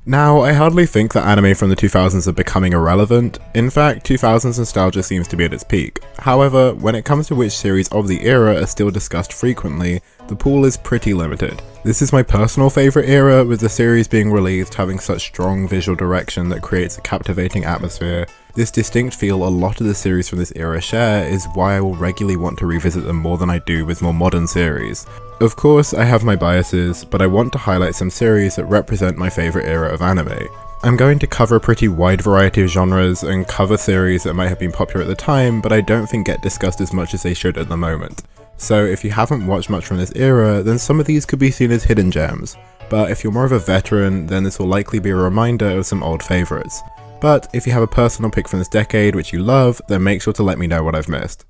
Now, I hardly think that anime from the 2000s are becoming irrelevant. In fact, 2000s nostalgia seems to be at its peak. However, when it comes to which series of the era are still discussed frequently, the pool is pretty limited. This is my personal favourite era, with the series being released having such strong visual direction that creates a captivating atmosphere. This distinct feel a lot of the series from this era share is why I will regularly want to revisit them more than I do with more modern series. Of course, I have my biases, but I want to highlight some series that represent my favourite era of anime. I'm going to cover a pretty wide variety of genres and cover theories that might have been popular at the time, but I don't think get discussed as much as they should at the moment. So if you haven't watched much from this era, then some of these could be seen as hidden gems, but if you're more of a veteran, then this will likely be a reminder of some old favourites. But if you have a personal pick from this decade which you love, then make sure to let me know what I've missed.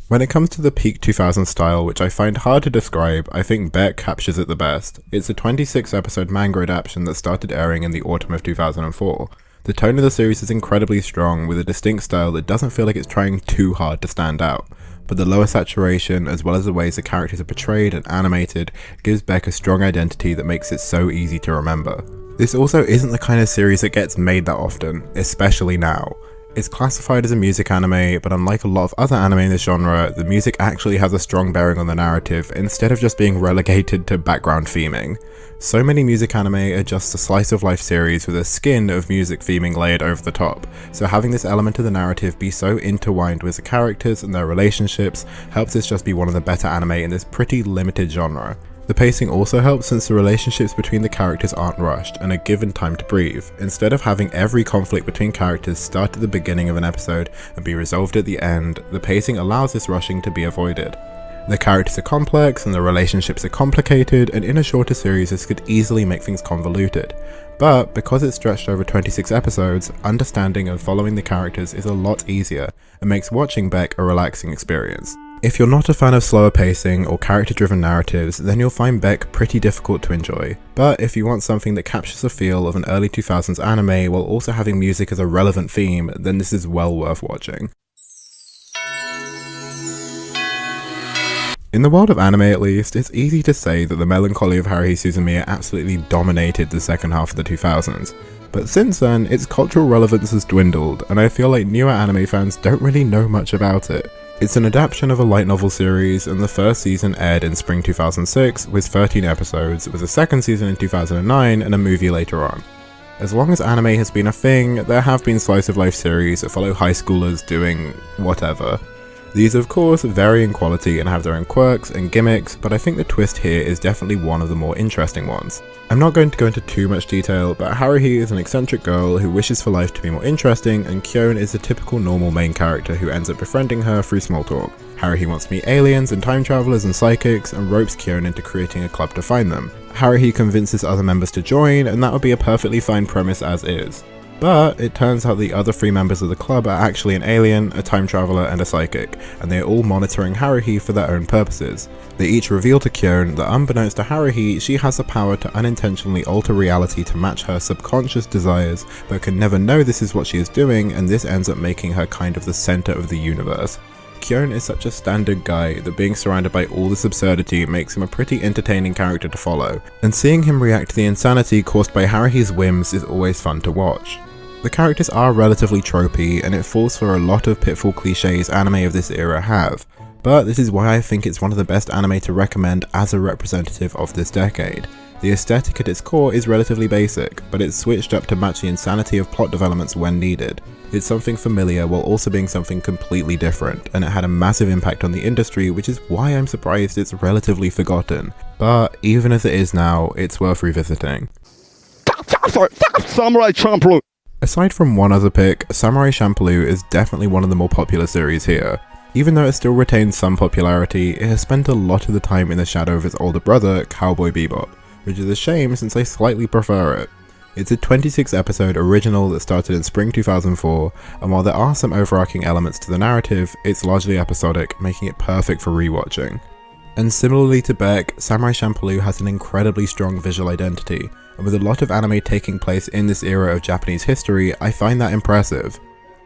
When it comes to the peak 2000s style, which I find hard to describe, I think Beck captures it the best. It's a 26 episode manga adaptation that started airing in the autumn of 2004. The tone of the series is incredibly strong, with a distinct style that doesn't feel like it's trying too hard to stand out. But the lower saturation, as well as the ways the characters are portrayed and animated, gives Beck a strong identity that makes it so easy to remember. This also isn't the kind of series that gets made that often, especially now. It's classified as a music anime, but unlike a lot of other anime in this genre, the music actually has a strong bearing on the narrative instead of just being relegated to background theming. So many music anime are just a slice of life series with a skin of music theming layered over the top, so having this element of the narrative be so intertwined with the characters and their relationships helps this just be one of the better anime in this pretty limited genre. The pacing also helps since the relationships between the characters aren't rushed and are given time to breathe. Instead of having every conflict between characters start at the beginning of an episode and be resolved at the end, the pacing allows this rushing to be avoided. The characters are complex and the relationships are complicated, and in a shorter series this could easily make things convoluted. But because it's stretched over 26 episodes, understanding and following the characters is a lot easier and makes watching Beck a relaxing experience. If you're not a fan of slower pacing or character-driven narratives, then you'll find Beck pretty difficult to enjoy. But if you want something that captures the feel of an early 2000s anime while also having music as a relevant theme, then this is well worth watching. In the world of anime at least, it's easy to say that the melancholy of Haruhi Suzumiya absolutely dominated the second half of the 2000s. But since then, its cultural relevance has dwindled, and I feel like newer anime fans don't really know much about it. It's an adaptation of a light novel series, and the first season aired in spring 2006 with 13 episodes, with a second season in 2009 and a movie later on. As long as anime has been a thing, there have been slice of life series that follow high schoolers doing whatever. These of course vary in quality and have their own quirks and gimmicks, but I think the twist here is definitely one of the more interesting ones. I'm not going to go into too much detail, but Haruhi is an eccentric girl who wishes for life to be more interesting, and Kyon is the typical normal main character who ends up befriending her through small talk. Haruhi wants to meet aliens and time travelers and psychics, and ropes Kyon into creating a club to find them. Haruhi convinces other members to join, and that would be a perfectly fine premise as is. But it turns out the other 3 members of the club are actually an alien, a time traveler, and a psychic, and they are all monitoring Haruhi for their own purposes. They each reveal to Kyon that unbeknownst to Haruhi, she has the power to unintentionally alter reality to match her subconscious desires, but can never know this is what she is doing, and this ends up making her kind of the center of the universe. Kyon is such a standard guy that being surrounded by all this absurdity makes him a pretty entertaining character to follow, and seeing him react to the insanity caused by Haruhi's whims is always fun to watch. The characters are relatively tropey, and it falls for a lot of pitfall cliches anime of this era have, but this is why I think it's one of the best anime to recommend as a representative of this decade. The aesthetic at its core is relatively basic, but it's switched up to match the insanity of plot developments when needed. It's something familiar while also being something completely different, and it had a massive impact on the industry, which is why I'm surprised it's relatively forgotten. But even as it is now, it's worth revisiting. Samurai Champloo! Aside from one other pick, Samurai Champloo is definitely one of the more popular series here. Even though it still retains some popularity, it has spent a lot of the time in the shadow of its older brother, Cowboy Bebop, which is a shame since I slightly prefer it. It's a 26 episode original that started in spring 2004, and while there are some overarching elements to the narrative, it's largely episodic, making it perfect for rewatching. And similarly to Beck, Samurai Champloo has an incredibly strong visual identity, and with a lot of anime taking place in this era of Japanese history, I find that impressive.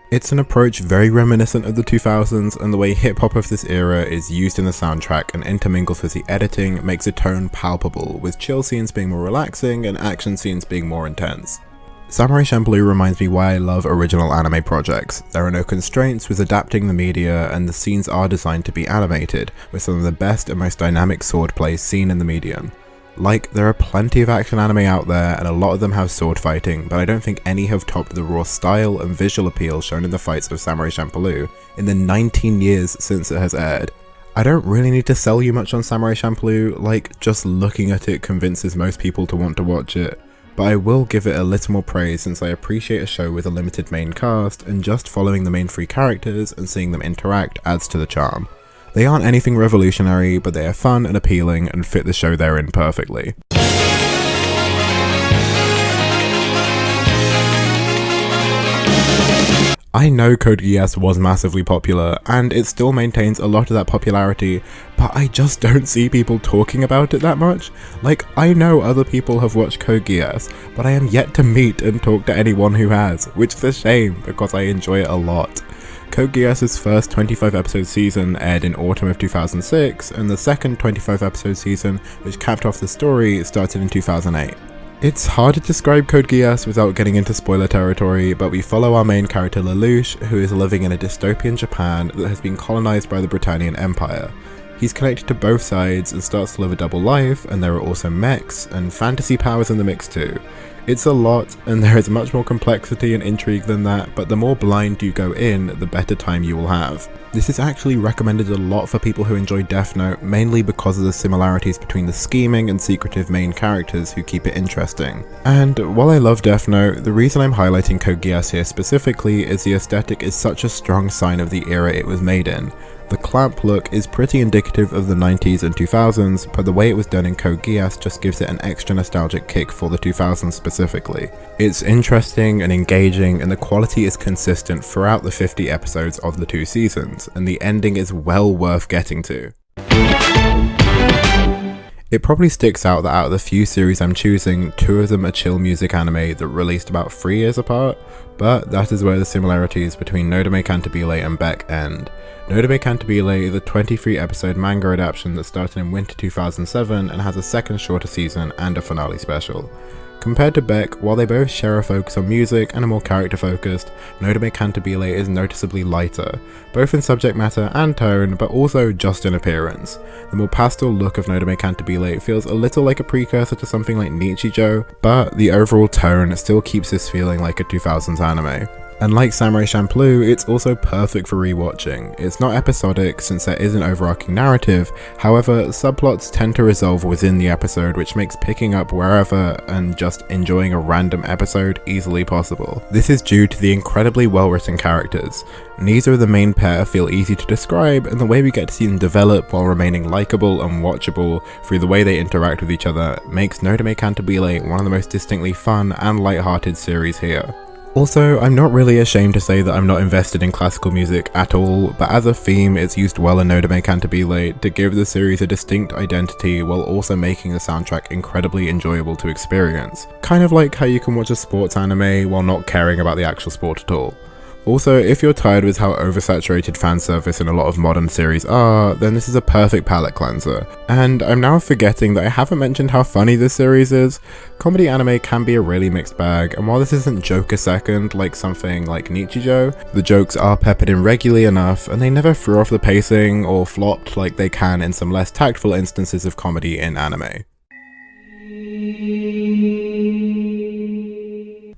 It's an approach very reminiscent of the 2000s, and the way hip-hop of this era is used in the soundtrack and intermingles with the editing makes the tone palpable, with chill scenes being more relaxing and action scenes being more intense. Samurai Champloo reminds me why I love original anime projects. There are no constraints with adapting the media, and the scenes are designed to be animated, with some of the best and most dynamic swordplay seen in the medium. Like, there are plenty of action anime out there, and a lot of them have sword fighting, but I don't think any have topped the raw style and visual appeal shown in the fights of Samurai Champloo in the 19 years since it has aired. I don't really need to sell you much on Samurai Champloo, like, just looking at it convinces most people to want to watch it. But I will give it a little more praise since I appreciate a show with a limited main cast, and just following the main three characters and seeing them interact adds to the charm. They aren't anything revolutionary, but they are fun and appealing and fit the show they're in perfectly. I know Code Geass was massively popular, and it still maintains a lot of that popularity, but I just don't see people talking about it that much. Like, I know other people have watched Code Geass, but I am yet to meet and talk to anyone who has, which is a shame because I enjoy it a lot. Code Geass' first 25 episode season aired in autumn of 2006, and the second 25 episode season, which capped off the story, started in 2008. It's hard to describe Code Geass without getting into spoiler territory, but we follow our main character Lelouch, who is living in a dystopian Japan that has been colonized by the Britannian Empire. He's connected to both sides and starts to live a double life, and there are also mechs and fantasy powers in the mix too. It's a lot, and there is much more complexity and intrigue than that, but the more blind you go in, the better time you will have. This is actually recommended a lot for people who enjoy Death Note, mainly because of the similarities between the scheming and secretive main characters who keep it interesting. And while I love Death Note, the reason I'm highlighting Code Geass here specifically is the aesthetic is such a strong sign of the era it was made in. The clamp look is pretty indicative of the 90s and 2000s, but the way it was done in Code Geass just gives it an extra nostalgic kick for the 2000s specifically. It's interesting and engaging, and the quality is consistent throughout the 50 episodes of the 2 seasons, and the ending is well worth getting to. It probably sticks out that out of the few series I'm choosing, 2 of them are chill music anime that released about 3 years apart, but that is where the similarities between Nodame Cantabile and Beck end. Nodame Cantabile is a 23 episode manga adaptation that started in winter 2007 and has a second shorter season and a finale special. Compared to Beck, while they both share a focus on music and are more character focused, Nodame Cantabile is noticeably lighter, both in subject matter and tone, but also just in appearance. The more pastel look of Nodame Cantabile feels a little like a precursor to something like Nichijou, but the overall tone still keeps this feeling like a 2000s anime. And like Samurai Champloo, it's also perfect for rewatching. It's not episodic since there is an overarching narrative, however, subplots tend to resolve within the episode, which makes picking up wherever and just enjoying a random episode easily possible. This is due to the incredibly well written characters. Neither of the main pair feel easy to describe, and the way we get to see them develop while remaining likeable and watchable through the way they interact with each other makes Nodame Cantabile one of the most distinctly fun and light-hearted series here. Also, I'm not really ashamed to say that I'm not invested in classical music at all, but as a theme it's used well in Nodame Cantabile to give the series a distinct identity while also making the soundtrack incredibly enjoyable to experience. Kind of like how you can watch a sports anime while not caring about the actual sport at all. Also, if you're tired with how oversaturated fan service in a lot of modern series are, then this is a perfect palate cleanser. And I'm now forgetting that I haven't mentioned how funny this series is. Comedy anime can be a really mixed bag, and while this isn't joke a second like something like Nichijou, the jokes are peppered in regularly enough, and they never threw off the pacing or flopped like they can in some less tactful instances of comedy in anime.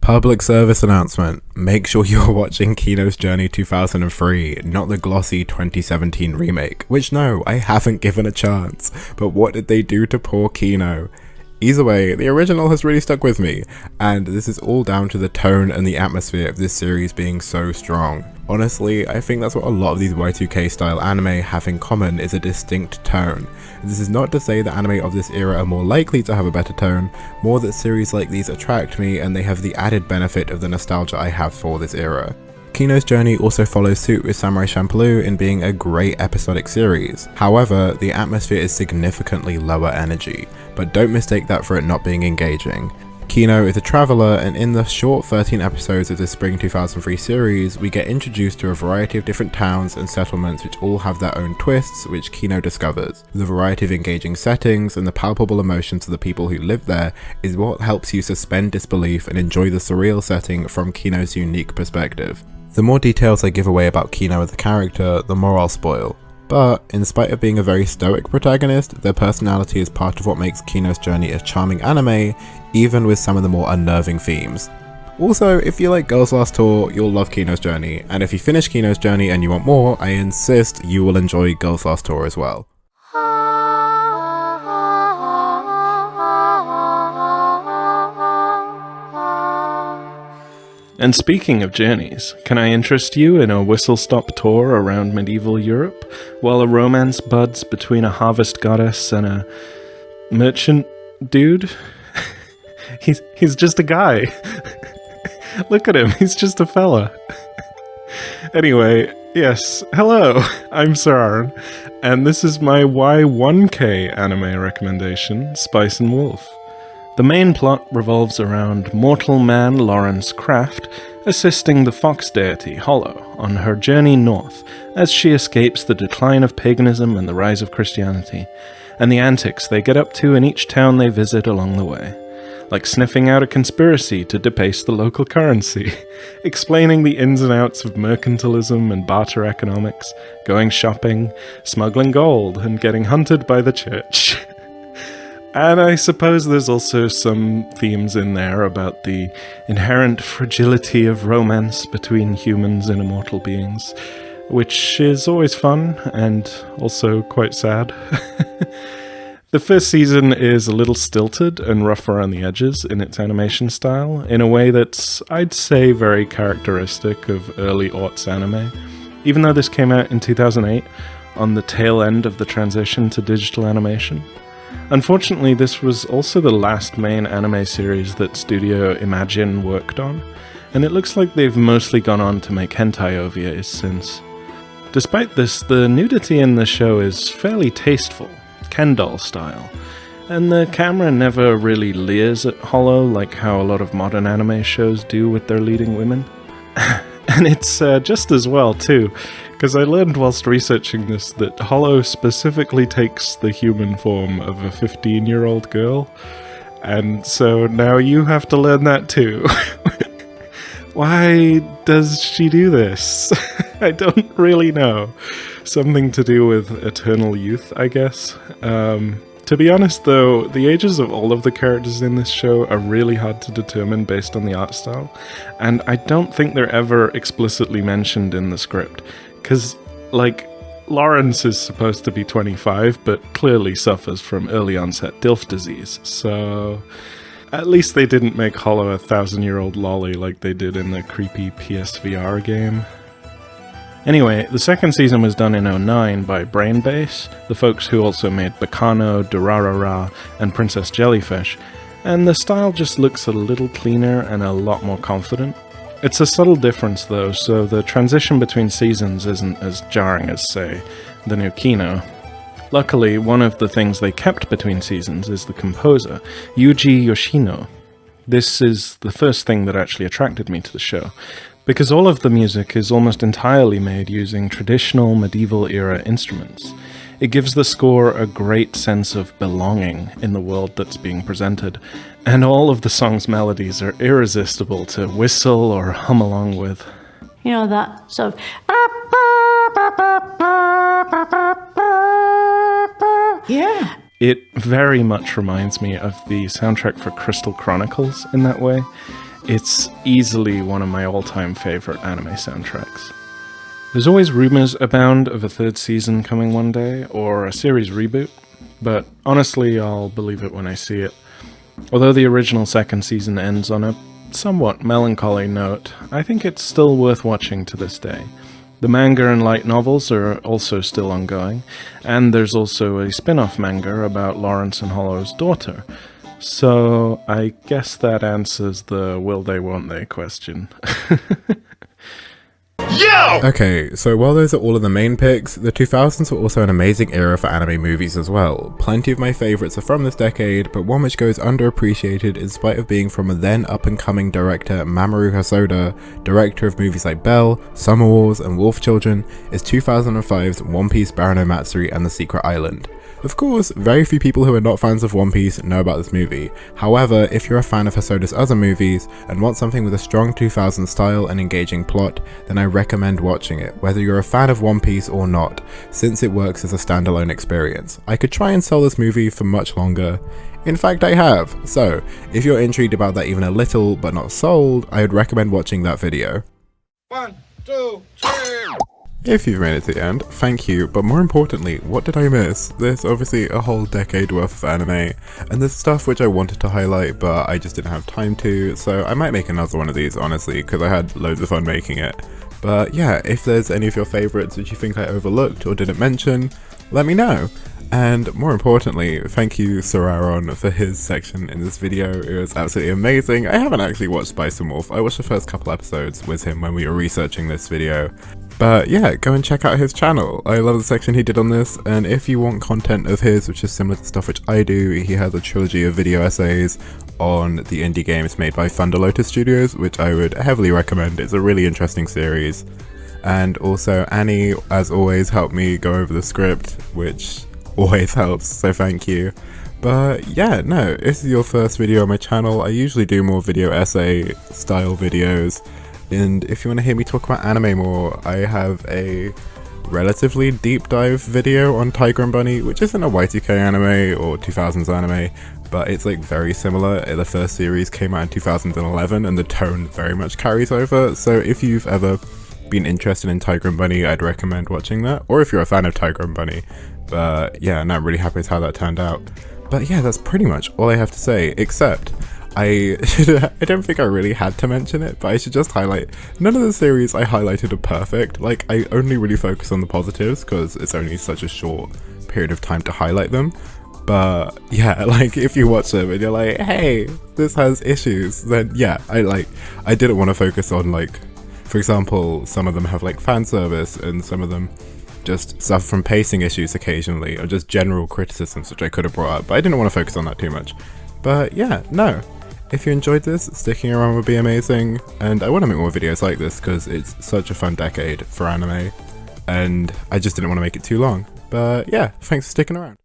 Public service announcement. Make sure you're watching Kino's Journey 2003, not the glossy 2017 remake, which no, I haven't given a chance, but what did they do to poor Kino? Either way, the original has really stuck with me, and this is all down to the tone and the atmosphere of this series being so strong. Honestly, I think that's what a lot of these Y2K style anime have in common, is a distinct tone. This is not to say that anime of this era are more likely to have a better tone, more that series like these attract me and they have the added benefit of the nostalgia I have for this era. Kino's Journey also follows suit with Samurai Champloo in being a great episodic series. However, the atmosphere is significantly lower energy, but don't mistake that for it not being engaging. Kino is a traveller, and in the short 13 episodes of the Spring 2003 series, we get introduced to a variety of different towns and settlements which all have their own twists which Kino discovers. The variety of engaging settings and the palpable emotions of the people who live there is what helps you suspend disbelief and enjoy the surreal setting from Kino's unique perspective. The more details I give away about Kino as a character, the more I'll spoil. But, in spite of being a very stoic protagonist, their personality is part of what makes Kino's journey a charming anime, even with some of the more unnerving themes. Also, if you like Girls Last Tour, you'll love Kino's journey, and if you finish Kino's journey and you want more, I insist you will enjoy Girls Last Tour as well. And speaking of journeys, can I interest you in a whistle-stop tour around medieval Europe, while a romance buds between a harvest goddess and a merchant dude? He's just a guy. Look at him, he's just a fella. Anyway, yes, hello, I'm Saran, and this is my Y2K Anime recommendation, Spice and Wolf. The main plot revolves around mortal man Lawrence Craft assisting the fox deity Hollow on her journey north as she escapes the decline of paganism and the rise of Christianity, and the antics they get up to in each town they visit along the way, like sniffing out a conspiracy to debase the local currency, explaining the ins and outs of mercantilism and barter economics, going shopping, smuggling gold, and getting hunted by the church. And I suppose there's also some themes in there about the inherent fragility of romance between humans and immortal beings, which is always fun and also quite sad. The first season is a little stilted and rough around the edges in its animation style, in a way that's, I'd say, very characteristic of early aughts anime, even though this came out in 2008, on the tail end of the transition to digital animation. Unfortunately, this was also the last main anime series that Studio Imagine worked on, and it looks like they've mostly gone on to make hentai OVAs since. Despite this, the nudity in the show is fairly tasteful, Ken doll style, and the camera never really leers at Hollow like how a lot of modern anime shows do with their leading women. And it's just as well too, because I learned whilst researching this that Hollow specifically takes the human form of a 15-year-old girl, and so now you have to learn that too. Why does she do this? I don't really know. Something to do with eternal youth, I guess. To be honest though, the ages of all of the characters in this show are really hard to determine based on the art style, and I don't think they're ever explicitly mentioned in the script, because, like, Lawrence is supposed to be 25, but clearly suffers from early onset DILF disease, so at least they didn't make Hollow a 1,000-year-old lolly like they did in the creepy PSVR game. Anyway, the second season was done in 2009 by Brainbase, the folks who also made Bacano, Durarara, and Princess Jellyfish, and the style just looks a little cleaner and a lot more confident. It's a subtle difference though, so the transition between seasons isn't as jarring as, say, the new Kino. Luckily, one of the things they kept between seasons is the composer, Yuji Yoshino. This is the first thing that actually attracted me to the show, because all of the music is almost entirely made using traditional medieval-era instruments. It gives the score a great sense of belonging in the world that's being presented, and all of the song's melodies are irresistible to whistle or hum along with. You know, that sort of... Yeah. It very much reminds me of the soundtrack for Crystal Chronicles in that way. It's easily one of my all-time favorite anime soundtracks. There's always rumors abound of a third season coming one day, or a series reboot, but honestly I'll believe it when I see it. Although the original second season ends on a somewhat melancholy note, I think it's still worth watching to this day. The manga and light novels are also still ongoing, and there's also a spin-off manga about Lawrence and Hollow's daughter. So I guess that answers the will they won't they question. Okay, so while those are all of the main picks, the 2000s were also an amazing era for anime movies as well. Plenty of my favourites are from this decade, but one which goes underappreciated in spite of being from a then up-and-coming director Mamoru Hosoda, director of movies like Bell, Summer Wars and Wolf Children, is 2005's One Piece Barano Matsuri and the Secret Island. Of course, very few people who are not fans of One Piece know about this movie. However, if you're a fan of Hosoda's other movies and want something with a strong 2000s style and engaging plot, then I recommend watching it, whether you're a fan of One Piece or not, since it works as a standalone experience. I could try and sell this movie for much longer. In fact, I have. So, if you're intrigued about that even a little but not sold, I would recommend watching that video. 1, 2, 3. If you've made it to the end, thank you, but more importantly, what did I miss? There's obviously a whole decade worth of anime, and there's stuff which I wanted to highlight, but I just didn't have time to, so I might make another one of these, honestly, because I had loads of fun making it. But yeah, if there's any of your favourites which you think I overlooked or didn't mention, let me know. And more importantly, thank you Sararon for his section in this video. It was absolutely amazing. I haven't actually watched Spice and Wolf. I watched the first couple episodes with him when we were researching this video. But yeah, go and check out his channel. I love the section he did on this, and if you want content of his which is similar to stuff which I do, he has a trilogy of video essays on the indie games made by Thunder Lotus Studios, which I would heavily recommend. It's a really interesting series. And also Annie, as always, helped me go over the script, which always helps, so thank you. But yeah, no, this is your first video on my channel. I usually do more video essay style videos, and if you want to hear me talk about anime more, I have a relatively deep dive video on Tiger and Bunny, which isn't a Y2K anime or 2000s anime, but it's like very similar. The first series came out in 2011 and the tone very much carries over, so if you've ever been interested in Tiger and Bunny, I'd recommend watching that, or if you're a fan of Tiger and Bunny. But yeah, and I'm really happy with how that turned out. But yeah, that's pretty much all I have to say, except I don't think I really had to mention it, but I should just highlight, none of the series I highlighted are perfect. Like, I only really focus on the positives because it's only such a short period of time to highlight them. But yeah, like, if you watch them and you're like, hey, this has issues, then yeah, I didn't want to focus on, like, for example, some of them have like fan service and some of them just suffer from pacing issues occasionally, or just general criticisms which I could have brought up, but I didn't want to focus on that too much. But yeah, no, if you enjoyed this, sticking around would be amazing, and I want to make more videos like this because it's such a fun decade for anime, and I just didn't want to make it too long. But yeah, thanks for sticking around.